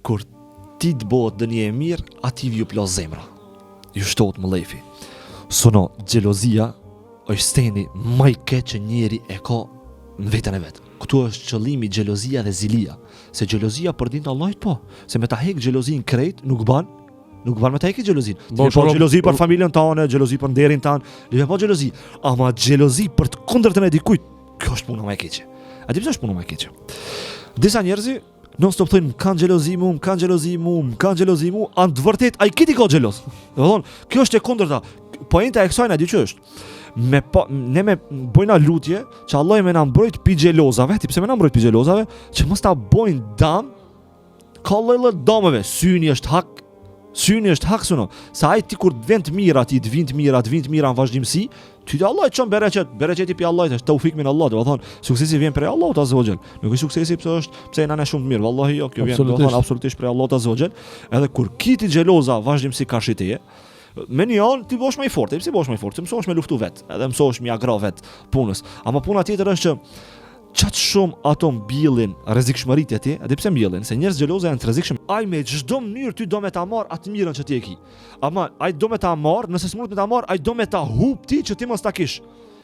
kur ti të bëhet dë një e mirë, ati ju plos zemra. Ju shtohet më lefi. Sono, xhelozia është steni më i keq që njeri e ka në veten e vet. Këtu është qëllimi xhelozia dhe zilia. Se xhelozia për din të Allahit po. Se me ta hek xhelozin krejt nuk ban me ta hek xhelozin. Ti po xhelozi për familjen tane, xhelozi për nderin tan, ti po xhelozi, ama xhelozi për të kundërtën e dikujt, kjo është puna më e keqe. A di pse është puna më e keqe? Disa njerëz non stop thonë kanë xhelozi mu, anë të vërtet ai kiti ka xheloz. Do thonë, kjo është e kundërta. Poenta e kësaj na di që është. Ne me bojna lutje që Allah me na mbrojt pi xhelozave, ti pse me na mbrojt pi xhelozave, që mos ta bojnë dam, ka lloj damave, syni është hak suno. Sa ai ti kur të vjen të mira, ti të vin të mira në vazhdimsi, ty Allah e çon bereqeti pi Allahit, është taufik min Allah, do të thonë, suksesi vjen prej Allahut azza wa jall. Nuk është suksesi pse jena ne shumë të mirë, vallahi jo, kjo vjen do të thonë absolutisht prej Allahut azza wa jall. Edhe kur kiti xheloza vazhdimsi karshiteje, me një anë ti bosh më i fortë, pse bosh më i fortë? Mësohesh me luftu vet, edhe mësohesh me agra vet punës. Ama puna tjetër është që qatë shumë ato mbillin rrezikshmëritë e ti, edhe pse mbillin, se njerëz xhelozë janë të rrezikshëm. Ai me çdo mënyrë ty do me ta marr atë mirën që ti e ke. Ama ai do me ta marr, nëse s'mund me ta marr, ai do me ta hub ti që ti mos ta kish.